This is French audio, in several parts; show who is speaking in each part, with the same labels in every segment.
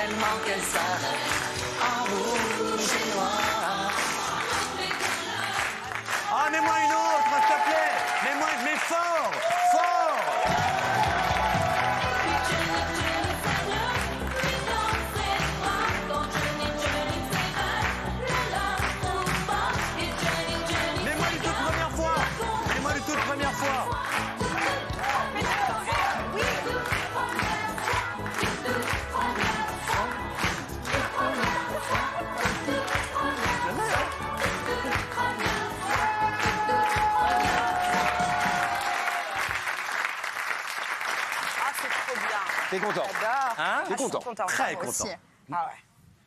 Speaker 1: tellement qu'elle s'arrête en rouge et noir.
Speaker 2: Ah, mets-moi une autre, s'il te plaît. Mais fort, fort. Mets-moi une toute première fois. Mets-moi une toute première fois.
Speaker 3: T'es content?
Speaker 2: Hein?
Speaker 3: T'es content?
Speaker 2: Très content.
Speaker 4: Ah ouais.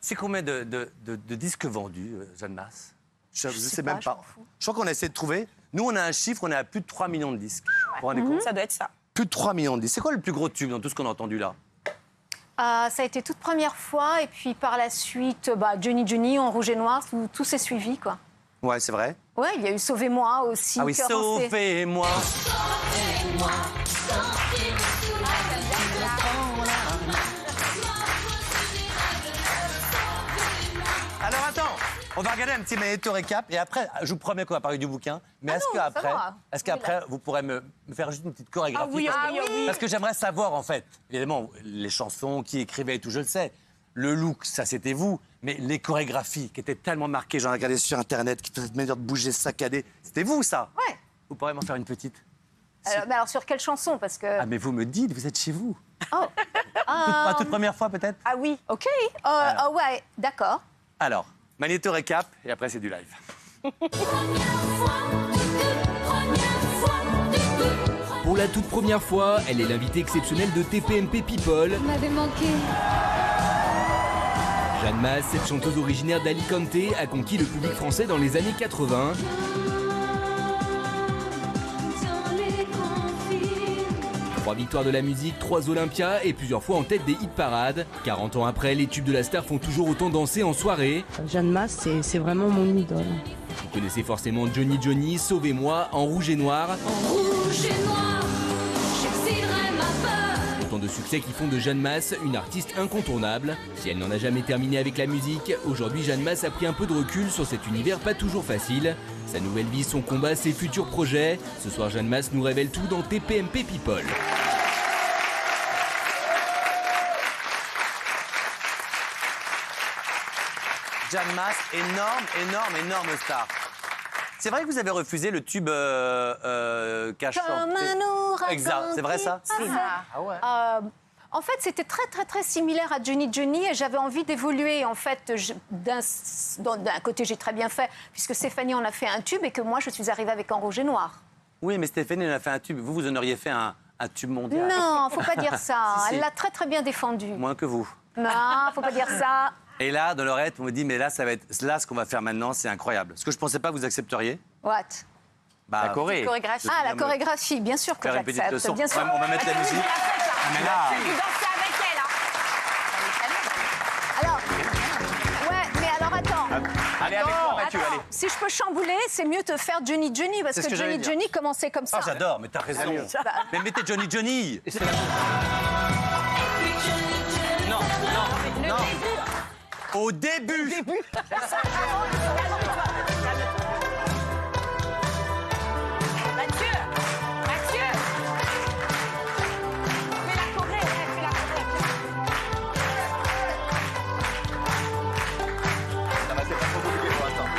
Speaker 2: C'est combien de disques vendus, Jeanne Masse? Je sais
Speaker 4: pas,
Speaker 2: même
Speaker 4: je
Speaker 2: pas.
Speaker 4: m'en fous.
Speaker 2: Je crois qu'on a essayé de trouver. Nous, on a un chiffre, on est à plus de 3 millions de disques. Vous vous rendez compte?
Speaker 4: Ça doit être ça.
Speaker 2: Plus de 3 millions de disques. C'est quoi le plus gros tube dans tout ce qu'on a entendu là?
Speaker 5: Ça a été toute première fois, et puis par la suite, Johnny Johnny en rouge et noir, tout s'est suivi, quoi.
Speaker 2: Ouais, c'est vrai.
Speaker 5: Ouais, il y a eu Sauvez-moi aussi.
Speaker 2: Ah oui,
Speaker 5: Cœur en C.
Speaker 2: sauvez-moi. Alors attends, on va regarder un petit magnéto récap et après, je vous promets qu'on va parler du bouquin. Mais est-ce
Speaker 5: non, ça
Speaker 2: qu'après,
Speaker 5: va.
Speaker 2: vous pourrez me faire juste une petite chorégraphie?
Speaker 4: Ah oui,
Speaker 2: parce,
Speaker 4: ah
Speaker 2: que,
Speaker 4: oui.
Speaker 2: parce que j'aimerais savoir en fait, évidemment, les chansons, qui écrivait et tout, je le sais. Le look, ça c'était vous, mais les chorégraphies qui étaient tellement marquées, j'en ai regardé sur internet, qui faisaient cette manière de bouger, saccader, c'était vous ça?
Speaker 5: Ouais.
Speaker 2: Vous pourrez m'en faire une petite?
Speaker 5: Alors sur quelle chanson? Parce que...
Speaker 2: Ah mais vous me dites, vous êtes chez vous.
Speaker 5: Oh.
Speaker 2: La toute première fois peut-être?
Speaker 5: Ah oui, ok. Ouais, d'accord.
Speaker 2: Alors, magnéto récap et après c'est du live.
Speaker 6: Pour la toute première fois, elle est l'invitée exceptionnelle de TPMP People.
Speaker 7: Vous m'avez manqué.
Speaker 6: Jeanne Masse, cette chanteuse originaire d'Alicante, a conquis le public français dans les années 80. 3 victoires de la musique, 3 Olympias et plusieurs fois en tête des hit-parades. 40 ans après, les tubes de la star font toujours autant danser en soirée.
Speaker 8: Jeanne Masse, c'est vraiment mon idole.
Speaker 6: Vous connaissez forcément Johnny Johnny, Sauvez-moi, En rouge et noir.
Speaker 7: Rouge et noir, j'exilerai ma peur.
Speaker 6: Autant de succès qui font de Jeanne Masse une artiste incontournable. Si elle n'en a jamais terminé avec la musique, aujourd'hui Jeanne Masse a pris un peu de recul sur cet univers pas toujours facile. Sa nouvelle vie, son combat, ses futurs projets. Ce soir, Jeanne Masse nous révèle tout dans TPMP People.
Speaker 2: Jeanne Masse, énorme star. C'est vrai que vous avez refusé le tube cache.
Speaker 5: Comme un ouragan.
Speaker 2: Exact, c'est vrai ça?
Speaker 5: C'est ça. En fait, c'était très similaire à Johnny Johnny et j'avais envie d'évoluer. En fait, d'un côté, j'ai très bien fait puisque Stéphanie en a fait un tube et que moi, je suis arrivée avec En rouge et noir.
Speaker 2: Oui, mais Stéphanie en a fait un tube. Vous en auriez fait un tube mondial.
Speaker 5: Non, faut pas dire ça.
Speaker 2: Si.
Speaker 5: Elle l'a très bien défendu.
Speaker 2: Moins que vous.
Speaker 5: Non, faut pas dire ça.
Speaker 2: Et là, dans l'oreille, on me dit, mais là, ça va être. Là, ce qu'on va faire maintenant, c'est incroyable. Ce que je pensais pas que vous accepteriez.
Speaker 5: What?
Speaker 2: La
Speaker 3: choré.
Speaker 4: Chorégraphie.
Speaker 5: Ah, la chorégraphie, bien sûr que
Speaker 2: Faire une petite
Speaker 5: j'accepte.
Speaker 2: leçon.
Speaker 5: Bien sûr.
Speaker 2: Ouais, on va mettre la musique. Mais là.
Speaker 4: Vous dansez avec elle, hein.
Speaker 5: Alors, ouais, mais alors attends.
Speaker 3: Allez, avec moi, Mathieu, allez.
Speaker 5: Si je peux chambouler, c'est mieux de faire Johnny Johnny parce
Speaker 2: C'est ce
Speaker 5: que
Speaker 2: que j'allais
Speaker 5: Johnny
Speaker 2: dire.
Speaker 5: Johnny commençait comme ça.
Speaker 2: Ah, j'adore, mais t'as raison. Mais mettez Johnny Johnny. Non. Au début.
Speaker 4: Mathieu. Fais la choré, fais la choré.
Speaker 3: Ça va, c'est pas trop compliqué pour l'instant.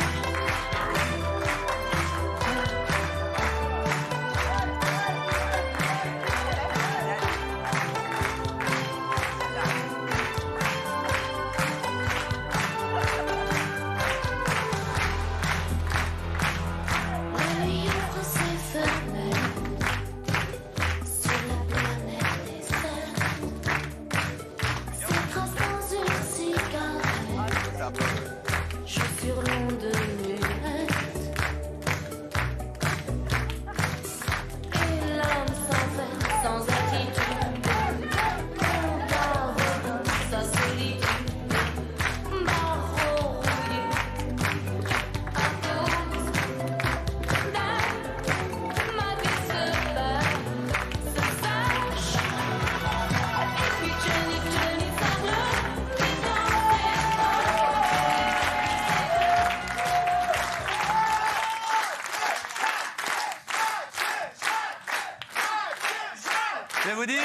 Speaker 2: Je vais vous dire,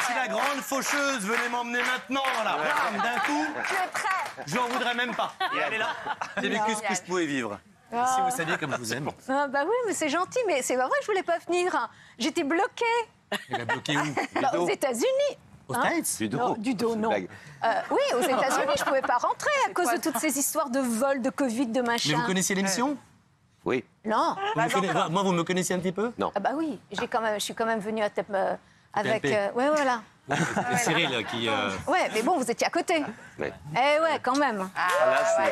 Speaker 2: si la grande faucheuse venait m'emmener maintenant, là, bam, d'un coup,
Speaker 4: Tu es prêt?
Speaker 2: je n'en voudrais même pas. Et elle est là. J'ai vécu ce que je pouvais vivre. Si vous saviez comme je vous aime.
Speaker 5: Ah, bah oui, mais c'est gentil, mais c'est pas vrai que je voulais pas venir. J'étais bloquée.
Speaker 2: Il a bloqué où?
Speaker 5: Bah, aux États-Unis.
Speaker 2: Aux
Speaker 5: Hein?
Speaker 2: States?
Speaker 5: Non, du dos, non.
Speaker 3: Blague.
Speaker 5: Oui, aux États-Unis, je pouvais pas rentrer à cause de toutes ces histoires de vol, de Covid, de machin.
Speaker 2: Mais vous connaissiez l'émission?
Speaker 3: Oui.
Speaker 5: Non.
Speaker 2: Moi, vous me connaissiez un petit peu?
Speaker 3: Non.
Speaker 5: Ah bah oui, je suis quand même venue à avec.
Speaker 2: TMP.
Speaker 5: Ouais, voilà.
Speaker 2: C'est Cyril qui...
Speaker 5: Ouais, mais bon, vous étiez à côté.
Speaker 3: Ouais.
Speaker 5: Eh ouais, quand même.
Speaker 2: Là, c'est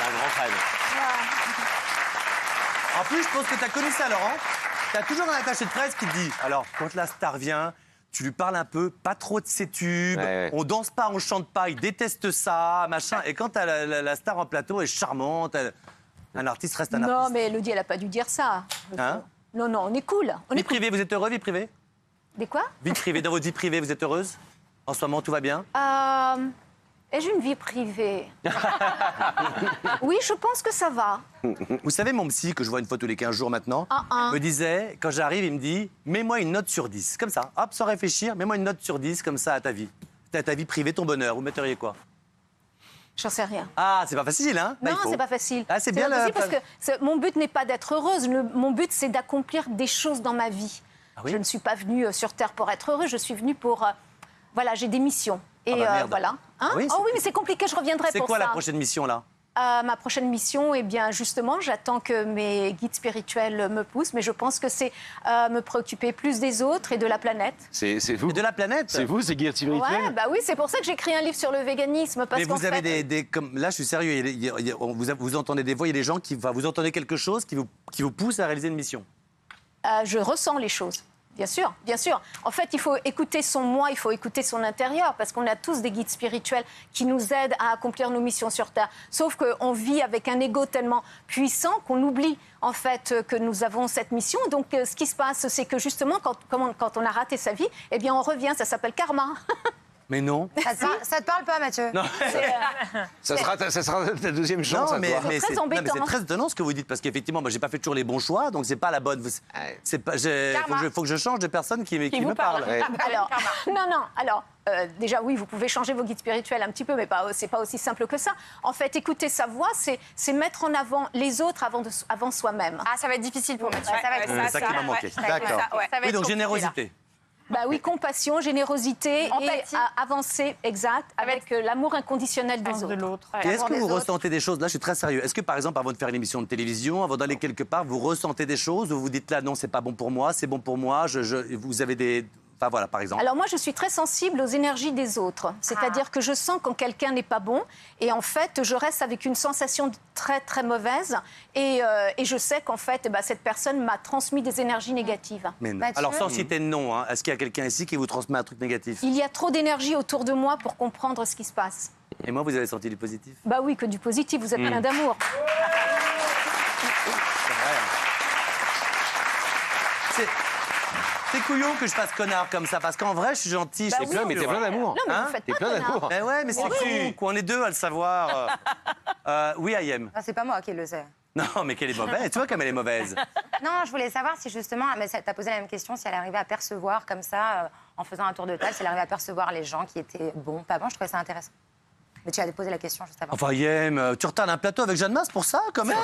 Speaker 2: un grand fan. En plus, je pense que tu as connu ça, Laurent. Tu as toujours un attaché de presse qui te dit, alors, quand la star vient, tu lui parles un peu, pas trop de ses tubes,
Speaker 3: Ouais.
Speaker 2: on danse pas, on chante pas, il déteste ça, machin. Et quand t'as la star en plateau, elle est charmante, un artiste reste un
Speaker 5: Non,
Speaker 2: artiste.
Speaker 5: mais Elodie, elle a pas dû dire ça.
Speaker 2: Hein?
Speaker 5: Non, non, on est cool. On
Speaker 2: Vie
Speaker 5: est cool.
Speaker 2: privée, vous êtes heureux, vie privée?
Speaker 5: Des quoi?
Speaker 2: Vie privée, dans votre vie privée, vous êtes heureuse? En ce moment, tout va bien?
Speaker 5: Ai-je une vie privée? Oui, je pense que ça va.
Speaker 2: Vous savez, mon psy, que je vois une fois tous les 15 jours maintenant, me disait, quand j'arrive, il me dit, mets-moi une note sur 10. Comme ça, hop, sans réfléchir, mets-moi une note sur 10, comme ça, à ta vie. À ta vie privée, ton bonheur. Vous metteriez quoi?
Speaker 5: J'en sais rien.
Speaker 2: Ah, c'est pas facile, hein? Bah,
Speaker 5: Non,
Speaker 2: il faut.
Speaker 5: c'est pas facile.
Speaker 2: Ah, c'est bien
Speaker 5: pas
Speaker 2: la-
Speaker 5: facile parce que mon but n'est pas d'être heureuse. Mon but, c'est d'accomplir des choses dans ma vie.
Speaker 2: Ah oui?
Speaker 5: Je ne suis pas venue sur Terre pour être heureuse. Je suis venue pour... voilà, j'ai des missions. Et
Speaker 2: Ah bah merde.
Speaker 5: voilà. Hein?
Speaker 2: Oui,
Speaker 5: Oh
Speaker 2: c'est-
Speaker 5: oui, mais c'est compliqué, je reviendrai
Speaker 2: C'est
Speaker 5: pour
Speaker 2: quoi
Speaker 5: ça.
Speaker 2: la prochaine mission, là?
Speaker 5: Ma prochaine mission, eh bien, justement, j'attends que mes guides spirituels me poussent, mais je pense que c'est me préoccuper plus des autres et de la planète.
Speaker 3: C'est vous.
Speaker 2: Et de la planète?
Speaker 3: C'est vous, c'est Guy spirituel.
Speaker 5: Ouais, bah oui, c'est pour ça que j'ai écrit un livre sur le véganisme. Parce
Speaker 2: Mais
Speaker 5: qu'en
Speaker 2: vous avez
Speaker 5: fait,
Speaker 2: des comme, là, je suis sérieux, vous entendez des voix, il y a des gens qui... Enfin, vous entendez quelque chose qui vous pousse à réaliser une mission.
Speaker 5: je ressens les choses. Bien sûr, bien sûr. En fait, il faut écouter son moi, il faut écouter son intérieur, parce qu'on a tous des guides spirituels qui nous aident à accomplir nos missions sur Terre. Sauf qu'on vit avec un ego tellement puissant qu'on oublie, en fait, que nous avons cette mission. Donc, ce qui se passe, c'est que justement, quand on a raté sa vie, eh bien, on revient, ça s'appelle karma.
Speaker 2: Mais non.
Speaker 4: Ça te parle pas, Mathieu?
Speaker 2: Non,
Speaker 3: Ça sera ta deuxième chance
Speaker 2: non
Speaker 3: à
Speaker 2: mais,
Speaker 3: toi.
Speaker 2: mais
Speaker 5: très
Speaker 2: c'est non, mais
Speaker 5: embêtant.
Speaker 2: c'est très étonnant ce que vous dites, parce qu'effectivement, moi, j'ai pas fait toujours les bons choix, donc c'est pas la bonne... C'est pas... faut que je change de personne qui me parle.
Speaker 3: Ouais.
Speaker 5: Alors, non. Alors, déjà, oui, vous pouvez changer vos guides spirituels un petit peu, mais c'est pas aussi simple que ça. En fait, écouter sa voix, c'est mettre en avant les autres avant soi-même.
Speaker 4: Ah, ça va être difficile pour Mathieu.
Speaker 5: Ouais,
Speaker 4: ça va être
Speaker 2: C'est ça qui m'a manqué. D'accord. Oui, donc générosité.
Speaker 5: Bah oui, compassion, générosité
Speaker 4: Empathie.
Speaker 5: et avancer, exact, avec l'amour inconditionnel des autres.
Speaker 2: Et est-ce que vous ressentez des choses, là je suis très sérieux, est-ce que par exemple avant de faire une émission de télévision, avant d'aller quelque part, vous ressentez des choses où vous dites là non c'est pas bon pour moi, c'est bon pour moi, vous avez des... Enfin voilà par exemple.
Speaker 5: Alors moi je suis très sensible aux énergies des autres, c'est-à-dire que je sens quand quelqu'un n'est pas bon et en fait je reste avec une sensation très très mauvaise et je sais qu'en fait cette personne m'a transmis des énergies négatives.
Speaker 2: Mais non.
Speaker 4: Mathieu.
Speaker 2: Alors sans citer de nom, hein, est-ce qu'il y a quelqu'un ici qui vous transmet un truc négatif?
Speaker 5: Il y a trop d'énergie autour de moi pour comprendre ce qui se passe.
Speaker 2: Et moi vous avez senti du positif?
Speaker 5: Bah oui, que du positif, vous êtes plein d'amour.
Speaker 2: C'est vrai. C'est couillon que je fasse connard comme ça, parce qu'en vrai, je suis gentil.
Speaker 5: Bah
Speaker 2: je sais
Speaker 5: oui,
Speaker 2: plein,
Speaker 3: Mais t'es plein d'amour.
Speaker 5: Non mais
Speaker 2: Hein?
Speaker 5: vous faites
Speaker 3: T'es
Speaker 5: pas
Speaker 3: plein
Speaker 5: connard.
Speaker 3: d'amour.
Speaker 2: Mais ouais, mais c'est fou, quoi. On est deux à le savoir. Oui, I am.
Speaker 9: Ah, c'est pas moi qui le sais.
Speaker 2: Non, mais qu'elle est mauvaise. Tu vois comme elle est mauvaise.
Speaker 9: Non, je voulais savoir si justement, mais t'as posé la même question, si elle arrivait à percevoir comme ça, en faisant un tour de table, si elle arrivait à percevoir les gens qui étaient bons, pas bons. Je trouvais ça intéressant. Mais tu avais posé la question juste avant.
Speaker 2: Enfin, Yem, tu retardes un plateau avec Jeanne Masse pour ça, quand même.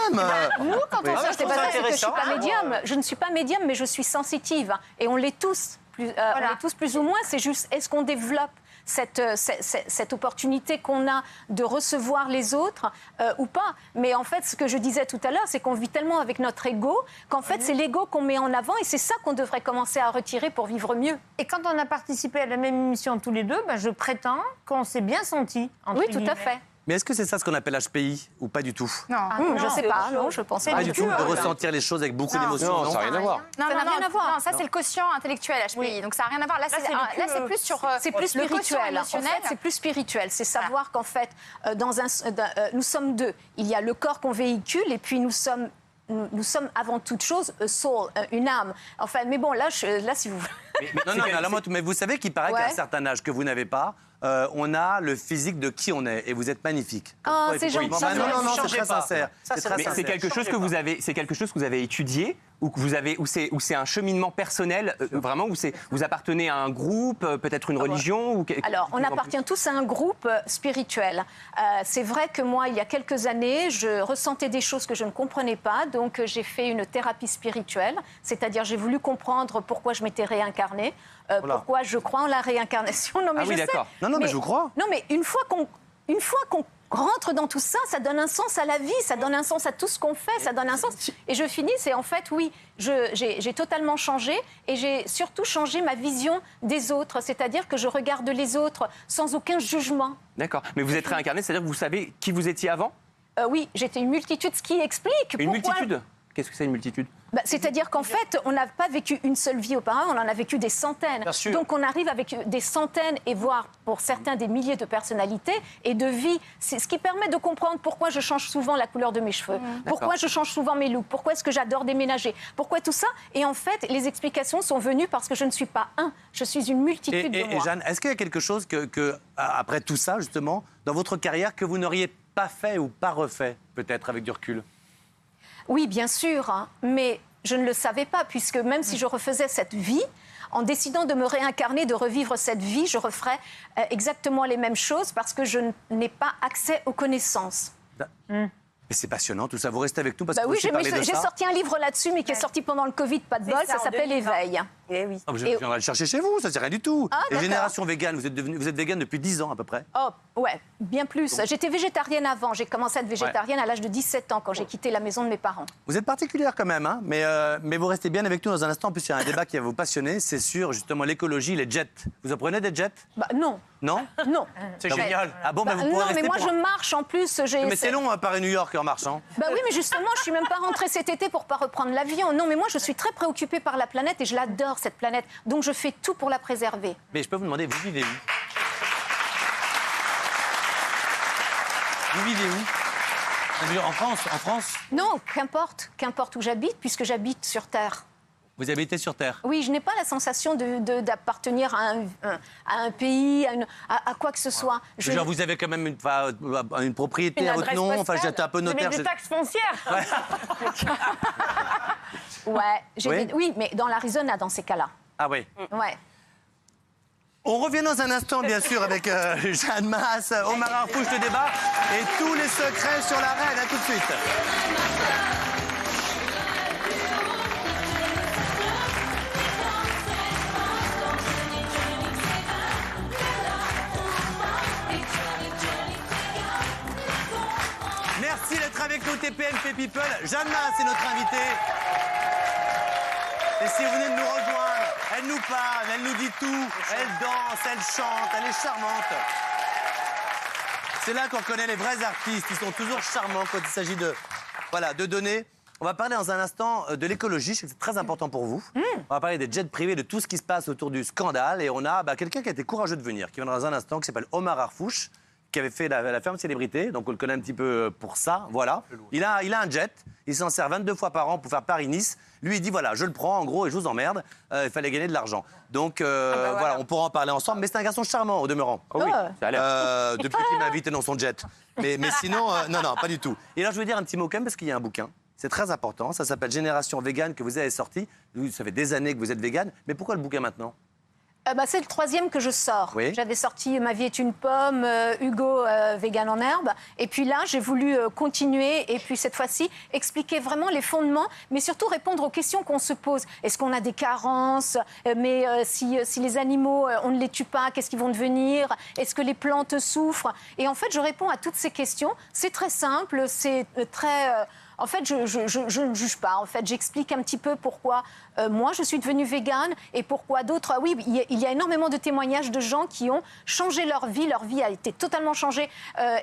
Speaker 5: Nous, quand on
Speaker 2: Oui.
Speaker 5: sait, c'est pas ça, c'est que je suis pas médium. Je ne suis pas médium, mais je suis sensitive. Et on l'est tous, on l'est tous plus ou moins. C'est juste, est-ce qu'on développe cette opportunité qu'on a de recevoir les autres ou pas? Mais en fait, ce que je disais tout à l'heure, c'est qu'on vit tellement avec notre ego qu'en fait, c'est l'ego qu'on met en avant et c'est ça qu'on devrait commencer à retirer pour vivre mieux.
Speaker 10: Et quand on a participé à la même émission tous les deux, je prétends qu'on s'est bien sentis.
Speaker 5: Oui, tout à fait.
Speaker 2: Mais est-ce que c'est ça ce qu'on appelle HPI ou pas du tout?
Speaker 9: Non.
Speaker 5: Je sais pas, non, je pense pas.
Speaker 2: Pas du tout, de ressentir les choses avec beaucoup d'émotion.
Speaker 3: Non, ça n'a rien à voir.
Speaker 4: Non,
Speaker 5: Ça n'a rien à voir.
Speaker 4: Non, ça, c'est le quotient intellectuel, HPI. Donc, ça n'a rien à voir. Là, c'est plus sur.
Speaker 5: C'est plus
Speaker 4: le quotient
Speaker 5: spirituel. En
Speaker 4: émotionnel.
Speaker 5: fait, c'est plus spirituel. C'est savoir qu'en fait, nous sommes deux. Il y a le corps qu'on véhicule et puis nous sommes avant toute chose a soul, une âme. Enfin, mais bon, là si vous...
Speaker 2: Non, mais vous savez qu'il paraît qu'à un
Speaker 5: Ouais.
Speaker 2: certain âge que vous n'avez pas, on a le physique de qui on est. Et vous êtes magnifique.
Speaker 5: Ah, c'est gentil.
Speaker 2: Bah non, non, c'est
Speaker 1: Changez
Speaker 2: très
Speaker 1: pas.
Speaker 2: sincère.
Speaker 1: Ça, c'est
Speaker 2: très
Speaker 1: mais
Speaker 2: sincère.
Speaker 11: C'est quelque chose que vous avez, c'est quelque chose que vous avez étudié ou que vous avez, ou c'est un cheminement personnel vraiment où vous appartenez à un groupe, peut-être une religion ou
Speaker 5: Alors, on appartient tous à un groupe spirituel. C'est vrai que moi, il y a quelques années, je ressentais des choses que je ne comprenais pas, donc j'ai fait une thérapie spirituelle, c'est-à-dire j'ai voulu comprendre pourquoi je m'étais réincarnée, pourquoi je crois en la réincarnation. Non, mais
Speaker 11: Ah oui,
Speaker 5: je sais.
Speaker 11: d'accord.
Speaker 2: Non, mais je vous crois.
Speaker 5: Non, mais une fois qu'on rentre dans tout ça, ça donne un sens à la vie, ça donne un sens à tout ce qu'on fait, ça donne un sens. Et je finis, c'est en fait, oui, j'ai totalement changé et j'ai surtout changé ma vision des autres, c'est-à-dire que je regarde les autres sans aucun jugement.
Speaker 11: D'accord. Mais vous êtes réincarné, c'est-à-dire que vous savez qui vous étiez avant?
Speaker 5: Oui, j'étais une multitude, ce qui explique
Speaker 11: Une
Speaker 5: pourquoi...
Speaker 11: multitude? Qu'est-ce que c'est une multitude?
Speaker 5: C'est-à-dire qu'en fait, on n'a pas vécu une seule vie auparavant, on en a vécu des centaines.
Speaker 1: Bien sûr.
Speaker 5: Donc on arrive avec des centaines et voire pour certains des milliers de personnalités et de vies. C'est ce qui permet de comprendre pourquoi je change souvent la couleur de mes cheveux, pourquoi je change souvent mes looks, pourquoi est-ce que j'adore déménager, pourquoi tout ça. Et en fait, les explications sont venues parce que je ne suis pas un, je suis une multitude de moi.
Speaker 2: Et Jeanne, est-ce qu'il y a quelque chose que, après tout ça, justement, dans votre carrière, que vous n'auriez pas fait ou pas refait, peut-être, avec du recul?
Speaker 5: Oui, bien sûr, hein, mais je ne le savais pas, puisque même si je refaisais cette vie, en décidant de me réincarner, de revivre cette vie, je referais exactement les mêmes choses parce que je n'ai pas accès aux connaissances.
Speaker 2: Mais c'est passionnant, tout ça. Vous restez avec nous parce que vous
Speaker 5: Oui,
Speaker 2: aussi parlez de
Speaker 5: j'ai
Speaker 2: ça.
Speaker 5: sorti un livre là-dessus, mais qui est sorti pendant le Covid, pas de bol, ça s'appelle Éveil.
Speaker 9: Eh oui.
Speaker 2: Ah, je viendrai le chercher chez vous, ça c'est rien du tout.
Speaker 5: Ah,
Speaker 2: Les
Speaker 5: d'accord.
Speaker 2: générations véganes, vous êtes végane depuis 10 ans à peu près.
Speaker 5: Oh, ouais, bien plus. J'étais végétarienne avant. J'ai commencé à être végétarienne à l'âge de 17 ans, quand j'ai quitté la maison de mes parents.
Speaker 2: Vous êtes particulière quand même, hein, mais vous restez bien avec nous dans un instant. En plus, il y a un débat qui va vous passionner, c'est sur justement l'écologie, les jets. Vous en prenez des jets?
Speaker 5: Bah non,
Speaker 2: Non?
Speaker 5: non.
Speaker 1: C'est génial.
Speaker 2: Ah bon,
Speaker 5: Bah,
Speaker 2: vous pourrez
Speaker 5: non, mais
Speaker 2: rester
Speaker 5: moi
Speaker 2: pour-
Speaker 5: je marche en plus.
Speaker 2: Mais c'est long, Paris-New York en marchant.
Speaker 5: Bah oui, mais justement, je suis même pas rentrée cet été pour pas reprendre l'avion. Non, mais moi, je suis très préoccupée par la planète et je l'adore, cette planète. Donc, je fais tout pour la préserver.
Speaker 2: Mais je peux vous demander, vous vivez où? Vous vivez où? En France? En France?
Speaker 5: Non, qu'importe où j'habite, puisque j'habite sur Terre.
Speaker 2: Vous habitez sur Terre?
Speaker 5: Oui, je n'ai pas la sensation d'appartenir à un pays, à quoi que ce soit.
Speaker 2: Genre, vous avez quand même une propriété
Speaker 10: Une
Speaker 2: à votre
Speaker 10: adresse
Speaker 2: nom?
Speaker 10: postale.
Speaker 2: J'étais un peu
Speaker 10: Mais
Speaker 2: notaire.
Speaker 10: des taxes foncières.
Speaker 5: Ouais, oui, mais dans l'Arizona, dans ces cas-là.
Speaker 2: Ah oui.
Speaker 5: Ouais.
Speaker 2: On revient dans un instant, bien sûr, avec Jeanne Masse, Omar Harfouche, le débat et tous les secrets sur la reine. À tout de suite. Merci d'être avec nous, TPMP People. Jeanne Masse est notre invitée. Et si vous venez de nous rejoindre, elle nous parle, elle nous dit tout, elle danse, elle chante, elle est charmante. C'est là qu'on connaît les vrais artistes, ils sont toujours charmants quand il s'agit de donner. On va parler dans un instant de l'écologie, je sais que c'est très important pour vous. On va parler des jets privés, de tout ce qui se passe autour du scandale. Et on a quelqu'un qui a été courageux de venir, qui vient dans un instant, qui s'appelle Omar Harfouche, qui avait fait la ferme célébrité, donc on le connaît un petit peu pour ça, voilà. Il a un jet, il s'en sert 22 fois par an pour faire Paris-Nice. Lui, il dit, voilà, je le prends, en gros, et je vous emmerde, il fallait gagner de l'argent. Donc, voilà, on pourra en parler ensemble, mais c'est un garçon charmant, au demeurant.
Speaker 11: Oh oui, ça a l'air.
Speaker 2: Depuis qu'il m'a invité dans son jet. Mais sinon, non, pas du tout. Et là, je veux dire un petit mot quand même, parce qu'il y a un bouquin. C'est très important, ça s'appelle Génération Végane, que vous avez sorti. Ça fait des années que vous êtes végane, mais pourquoi le bouquin maintenant?
Speaker 5: C'est le 3e que je sors.
Speaker 2: Oui.
Speaker 5: J'avais sorti Ma vie est une pomme, Hugo, vegan en herbe. Et puis là, j'ai voulu continuer et puis cette fois-ci, expliquer vraiment les fondements, mais surtout répondre aux questions qu'on se pose. Est-ce qu'on a des carences? Si les animaux, on ne les tue pas, qu'est-ce qu'ils vont devenir? Est-ce que les plantes souffrent? Et en fait, je réponds à toutes ces questions. C'est très simple, c'est très... En fait, je ne juge pas. En fait, j'explique un petit peu pourquoi moi, je suis devenue végane et pourquoi d'autres... Oui, il y a énormément de témoignages de gens qui ont changé leur vie. Leur vie a été totalement changée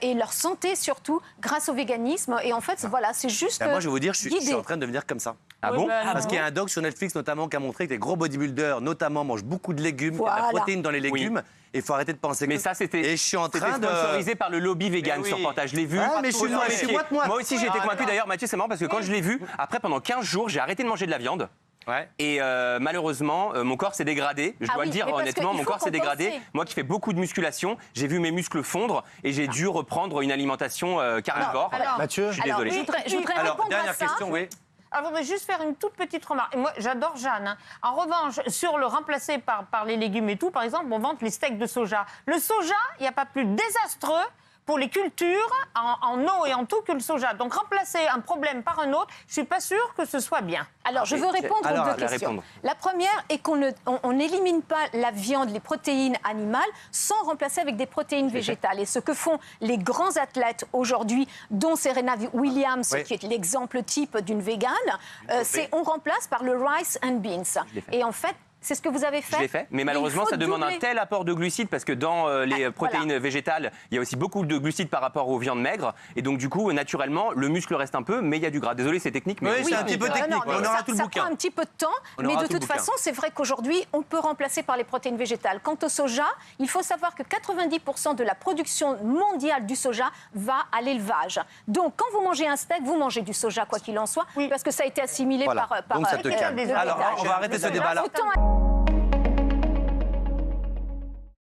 Speaker 5: et leur santé surtout grâce au véganisme. Et en fait, voilà, c'est juste
Speaker 2: Moi, je vais vous dire, je suis
Speaker 5: guidé.
Speaker 2: en train de devenir comme ça.
Speaker 11: Ah bon?
Speaker 2: Parce qu'il y a un doc sur Netflix notamment qui a montré que les gros bodybuilders, notamment, mangent beaucoup de légumes, qu'il y a de la
Speaker 5: Voilà.
Speaker 2: protéine dans les légumes. Et il faut arrêter de penser
Speaker 11: Mais
Speaker 2: que...
Speaker 11: ça, c'était
Speaker 2: Et je suis en train de...
Speaker 11: sponsorisé par le lobby vegan
Speaker 1: Mais oui.
Speaker 11: sur reportage. Je l'ai vu.
Speaker 2: Ah, mais je suis
Speaker 11: Moi
Speaker 2: moite.
Speaker 11: aussi, j'ai été convaincu. D'ailleurs, Mathieu, c'est marrant parce que quand je l'ai vu, après, pendant 15 jours, j'ai arrêté de manger de la viande.
Speaker 2: Ouais.
Speaker 11: Et malheureusement, mon corps s'est dégradé. Je
Speaker 5: Ah
Speaker 11: dois
Speaker 5: oui,
Speaker 11: le dire
Speaker 5: mais parce
Speaker 11: honnêtement,
Speaker 5: qu'il
Speaker 11: mon
Speaker 5: faut
Speaker 11: corps s'est dégradé.
Speaker 5: compenser.
Speaker 11: Moi qui fais beaucoup de musculation, j'ai vu mes muscles fondre et j'ai dû reprendre une alimentation carnivore.
Speaker 10: alors-
Speaker 2: Mathieu.
Speaker 11: Je suis désolé.
Speaker 5: Je voudrais
Speaker 2: Alors,
Speaker 5: répondre
Speaker 2: dernière
Speaker 5: à ça.
Speaker 2: question, oui.
Speaker 10: Alors, je voudrais juste faire une toute petite remarque. Et moi, j'adore Jeanne. Hein. En revanche, sur le remplacer par les légumes et tout, par exemple, on vante les steaks de soja. Le soja, il n'y a pas plus désastreux pour les cultures, en eau et en tout, que le soja. Donc, remplacer un problème par un autre, je ne suis pas sûre que ce soit bien.
Speaker 5: Alors, je veux répondre
Speaker 2: Alors,
Speaker 5: aux
Speaker 2: à
Speaker 5: deux
Speaker 2: la
Speaker 5: questions.
Speaker 11: répondre.
Speaker 5: La première est qu'on n'élimine pas la viande, les protéines animales, sans remplacer avec des protéines végétales. Et ce que font les grands athlètes aujourd'hui, dont Serena Williams,
Speaker 2: Oui.
Speaker 5: qui est l'exemple type d'une végane, c'est on remplace par le rice and beans.
Speaker 11: l'ai fait.
Speaker 5: Et en fait, c'est ce que vous avez fait.
Speaker 11: Je l'ai fait, mais malheureusement,
Speaker 5: il faut
Speaker 11: ça demande
Speaker 5: doubler.
Speaker 11: un tel apport de glucides parce que dans les protéines végétales, il y a aussi beaucoup de glucides par rapport aux viandes maigres. Et donc, du coup, naturellement, le muscle reste un peu, mais il y a du gras. Désolé, c'est technique, mais
Speaker 2: Oui, c'est un petit peu
Speaker 5: Non,
Speaker 2: technique.
Speaker 5: mais
Speaker 2: On aura
Speaker 5: ça,
Speaker 2: tout le
Speaker 5: ça
Speaker 2: bouquin.
Speaker 5: prend un petit peu de temps,
Speaker 2: On
Speaker 5: mais
Speaker 2: aura
Speaker 5: de
Speaker 2: tout le
Speaker 5: toute
Speaker 2: bouquin.
Speaker 5: façon, c'est vrai qu'aujourd'hui, on peut remplacer par les protéines végétales. Quant au soja, il faut savoir que 90% de la production mondiale du soja va à l'élevage. Donc, quand vous mangez un steak, vous mangez du soja, quoi qu'il en soit, parce que ça a été assimilé
Speaker 2: Voilà.
Speaker 5: par
Speaker 2: Donc ça te calme.
Speaker 5: le
Speaker 2: Alors,
Speaker 5: bétail.
Speaker 2: on va arrêter ce débat-là.
Speaker 5: Autant